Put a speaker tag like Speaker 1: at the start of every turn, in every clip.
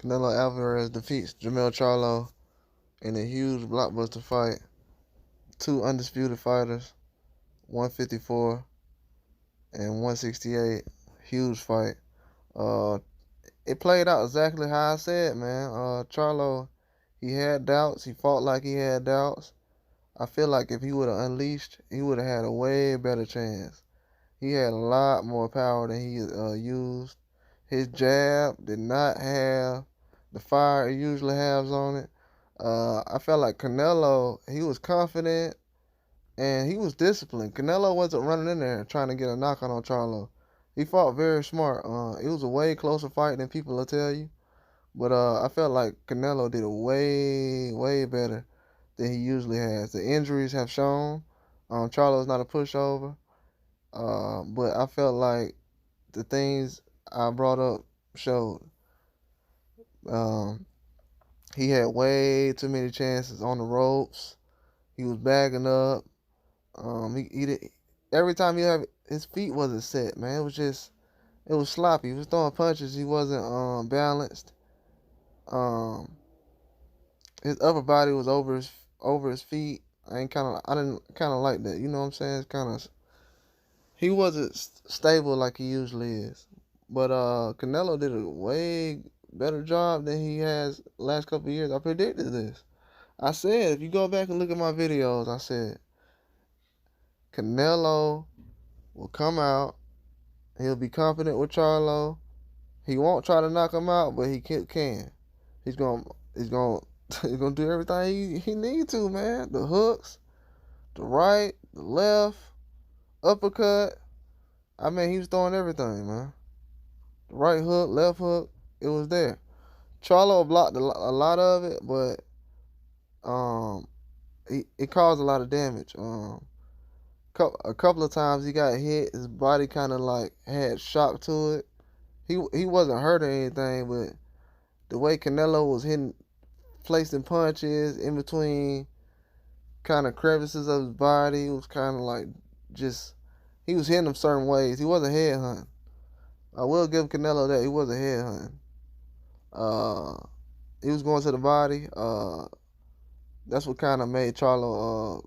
Speaker 1: Canelo Alvarez defeats Jamel Charlo in a huge blockbuster fight. Two undisputed fighters, 154 and 168. Huge fight. Uh, it played out exactly how I said, man. Charlo, he had doubts. He fought like he had doubts. I feel like if he would have unleashed, he would have had a way better chance. He had a lot more power than he used. His jab did not have the fire it usually has on it. I felt like Canelo, he was confident and he was disciplined. Canelo wasn't running in there trying to get a knockout on Charlo. He fought very smart. It was a way closer fight than people will tell you. But I felt like Canelo did it way better than he usually has. The injuries have shown. Charlo's not a pushover. But I felt like the things I brought up showed. Um, he had way too many chances on the ropes. He was bagging up. He did, every time he had his feet wasn't set, man. It was sloppy. He was throwing punches. He wasn't balanced. Um, his upper body was over his feet. I didn't kind of like that. You know what I'm saying? It's kind of he wasn't stable like he usually is. But Canelo did a way better job than he has last couple of years. I predicted this. I said if you go back and look at my videos, I said Canelo will come out. He'll be confident with Charlo. He won't try to knock him out, but he can. He's gonna he's gonna he's gonna do everything he need to, man. The hooks, the right, the left, uppercut. I mean, he was throwing everything, man. The right hook, left hook, it was there. Charlo blocked a lot of it, but it caused a lot of damage. A couple of times he got hit. His body kind of like had shock to it. He wasn't hurt or anything, but the way Canelo was hitting, placing punches in between kind of crevices of his body, it was kind of like just he was hitting them certain ways. He wasn't headhunting. I will give Canelo that he wasn't headhunting. He was going to the body. That's what kind of made Charlo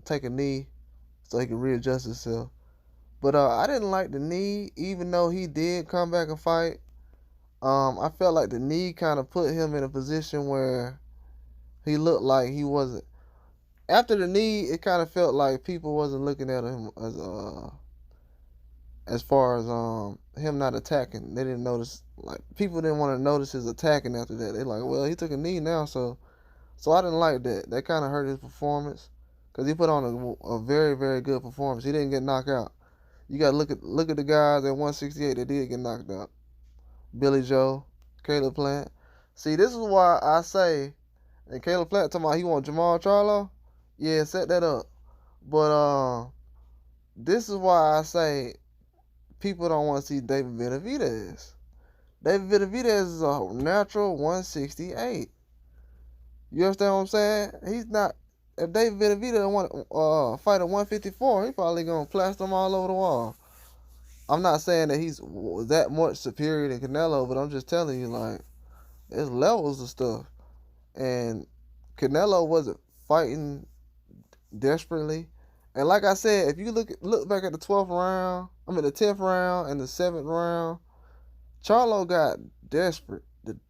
Speaker 1: take a knee so he could readjust himself. But I didn't like the knee, even though he did come back and fight. I felt like the knee kind of put him in a position where he looked like he wasn't. After the knee, it kind of felt like people wasn't looking at him as far as him not attacking. They didn't notice, like people didn't want to notice his attacking after that. They like, well, he took a knee now, so I didn't like that. That kind of hurt his performance because he put on a very good performance. He didn't get knocked out. You got to look at the guys at 168 that did get knocked out. Billy Joe, Caleb Plant. See, this is why I say, and Caleb Plant talking about he want Jamal Charlo. Yeah, set that up. But this is why I say people don't want to see David Benavidez. David Benavidez is a natural 168. You understand what I'm saying? He's not. If David Benavidez want to fight at 154, he probably gonna plaster him all over the wall. I'm not saying that he's that much superior than Canelo, but I'm just telling you, like, there's levels of stuff. And Canelo wasn't fighting desperately. And like I said, if you look back at the 12th round, the 10th round and the 7th round, Charlo got desperate.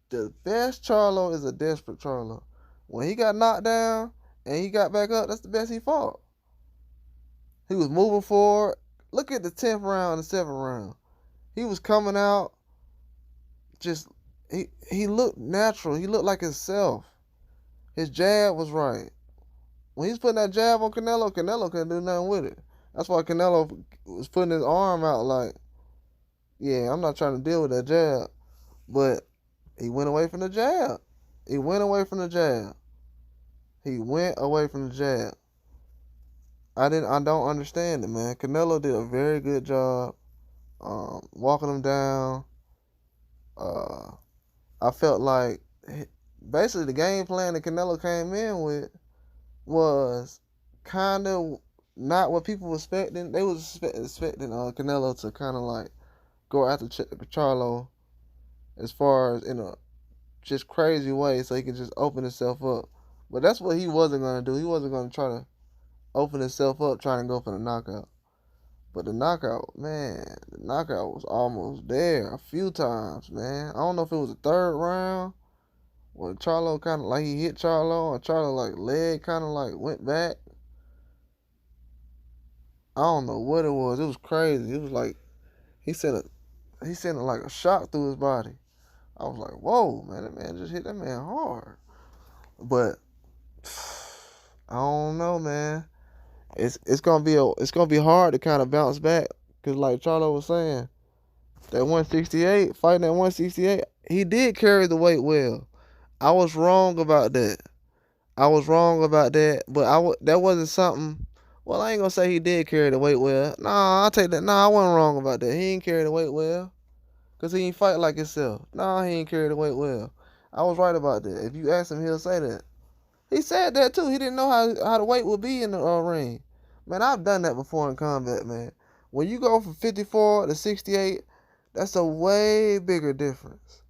Speaker 1: The best Charlo is a desperate Charlo. When he got knocked down and he got back up, that's the best he fought. He was moving forward. Look at the 10th round and the 7th round. He was coming out just he looked natural. He looked like himself. His jab was right. When he's putting that jab on Canelo, Canelo couldn't do nothing with it. That's why Canelo was putting his arm out like, yeah, I'm not trying to deal with that jab. But he went away from the jab. He went away from the jab. I don't understand it, man. Canelo did a very good job walking him down. I felt like basically the game plan that Canelo came in with was kind of not what people were expecting. They was expecting Canelo to kind of like go after Charlo as far as in a just crazy way so he can just open himself up. But that's what he wasn't gonna do. He wasn't gonna try to open himself up trying to go for the knockout. But the knockout, man, the knockout was almost there a few times, man. I don't know if it was the third round where Charlo kind of like he hit Charlo, or Charlo like leg kind of like went back. I don't know what it was. It was crazy. It was like he sent like a shot through his body. I was like, whoa, man, that man just hit that man hard. But I don't know, man. It's gonna be hard to kind of bounce back, cause like Charlo was saying, that 168 fighting at 168, he did carry the weight well. I was wrong about that. But that wasn't something. Well, I ain't gonna say he did carry the weight well. Nah, I'll take that. Nah, I wasn't wrong about that. He ain't carry the weight well, cause he ain't fight like himself. Nah, he ain't carry the weight well. I was right about that. If you ask him, he'll say that. He said that too. He didn't know how the weight would be in the ring. Man, I've done that before in combat, man. When you go from 54 to 68, that's a way bigger difference.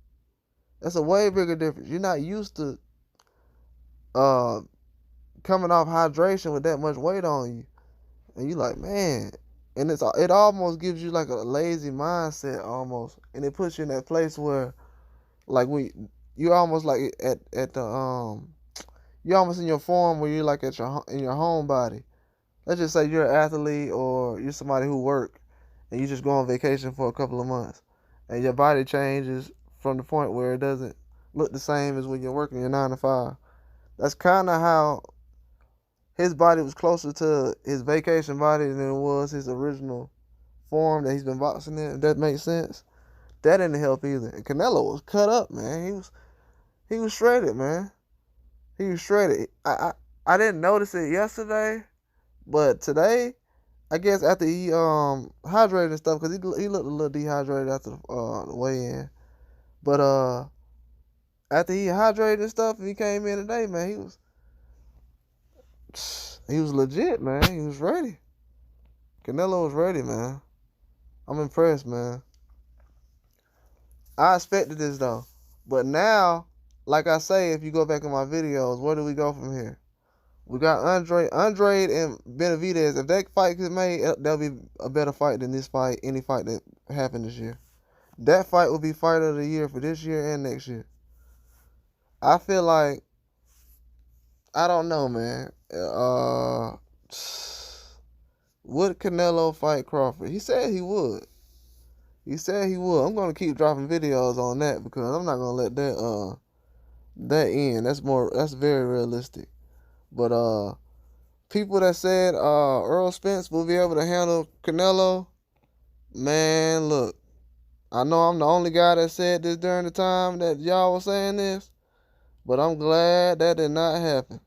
Speaker 1: That's a way bigger difference. You're not used to coming off hydration with that much weight on you, and you like, man, and it almost gives you like a lazy mindset almost, and it puts you in that place where like you almost like at the you're almost in your form where you're like in your home body. Let's just say you're an athlete or you're somebody who work and you just go on vacation for a couple of months, and your body changes from the point where it doesn't look the same as when you're working your 9 to 5. That's kind of how his body was closer to his vacation body than it was his original form that he's been boxing in, if that makes sense. That didn't help either. And Canelo was cut up, man. He was shredded, man. He was shredded. I didn't notice it yesterday, but today, I guess after he hydrated and stuff, because he looked a little dehydrated after the weigh-in. But after he hydrated and stuff, and he came in today, man, he was legit, man. He was ready. Canelo was ready, man. I'm impressed, man. I expected this though, but now, like I say, if you go back in my videos, where do we go from here? We got Andre and Benavidez. If that fight gets made, that'll be a better fight than this fight, any fight that happened this year. That fight will be fight of the year for this year and next year. I feel like, I don't know, man. Would Canelo fight Crawford? He said he would. I'm gonna keep dropping videos on that because I'm not gonna let that end. That's very realistic. But people that said Earl Spence will be able to handle Canelo, man, look, I know I'm the only guy that said this during the time that y'all was saying this, but I'm glad that did not happen.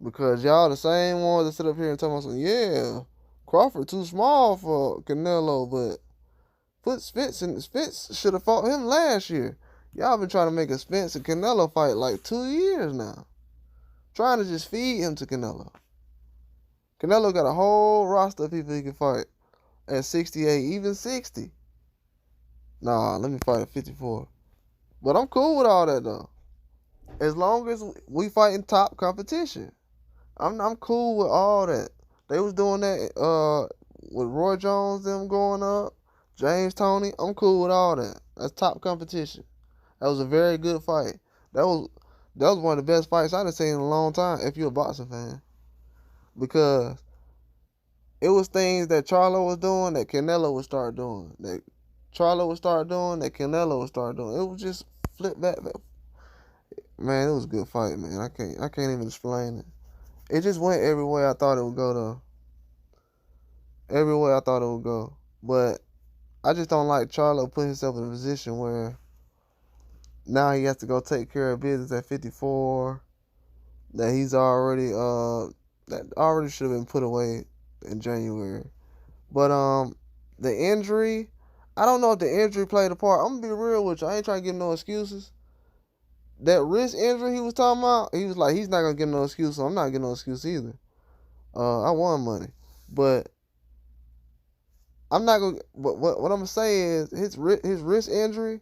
Speaker 1: Because y'all the same ones that sit up here and tell me, yeah, Crawford too small for Canelo, but Spence should have fought him last year. Y'all been trying to make a Spence and Canelo fight like 2 years now. Trying to just feed him to Canelo. Canelo got a whole roster of people he can fight at 68, even 60. Nah, let me fight at 54. But I'm cool with all that though. As long as we fighting top competition. I'm cool with all that. They was doing that with Roy Jones, them going up, James Toney. I'm cool with all that. That's top competition. That was a very good fight. That was one of the best fights I've seen in a long time, if you're a boxing fan. Because it was things that Charlo was doing that Canelo would start doing. That Charlo would start doing that Canelo would start doing. It was just flip back. Man, it was a good fight, man. I can't even explain it. It just went every way I thought it would go, though. Every way I thought it would go. But I just don't like Charlo putting himself in a position where now he has to go take care of business at 54. That he's already that already should have been put away in January. But the injury, I don't know if the injury played a part. I'm gonna be real with you. I ain't trying to give no excuses. That wrist injury he was talking about, he was like, he's not gonna give no excuse, so I'm not getting no excuse either. I won money, but I'm not gonna. But what I'm gonna say is his wrist injury.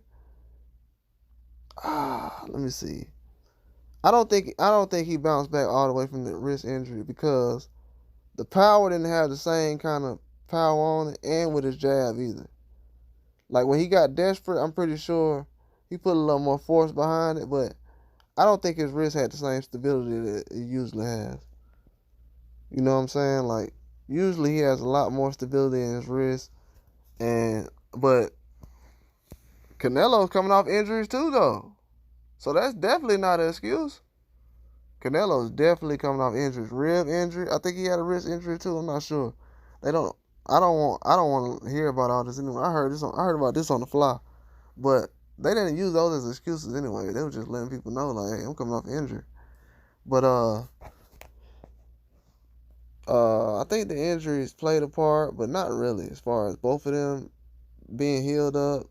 Speaker 1: let me see. I don't think he bounced back all the way from the wrist injury because the power didn't have the same kind of power on it, and with his jab either. Like when he got desperate, I'm pretty sure he put a little more force behind it, but I don't think his wrist had the same stability that it usually has. You know what I'm saying? Like usually he has a lot more stability in his wrist, but Canelo's coming off injuries too though. So that's definitely not an excuse. Canelo's definitely coming off injuries. Rib injury. I think he had a wrist injury too. I'm not sure. They don't. I don't want to hear about all this anyway. I heard about this on the fly, but they didn't use those as excuses anyway. They were just letting people know like, hey, I'm coming off injury. But I think the injuries played a part, but not really. As far as both of them being healed up,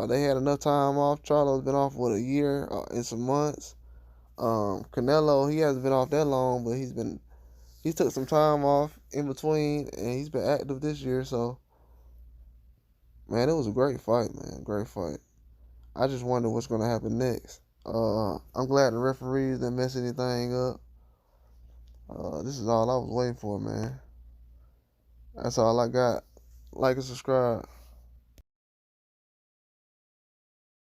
Speaker 1: they had enough time off. Charlo's been off a year and some months. Canelo, he hasn't been off that long, but he took some time off in between, and he's been active this year. So, man, it was a great fight, man, great fight. I just wonder what's gonna happen next. I'm glad the referees didn't mess anything up. This is all I was waiting for, man. That's all I got. Like and subscribe.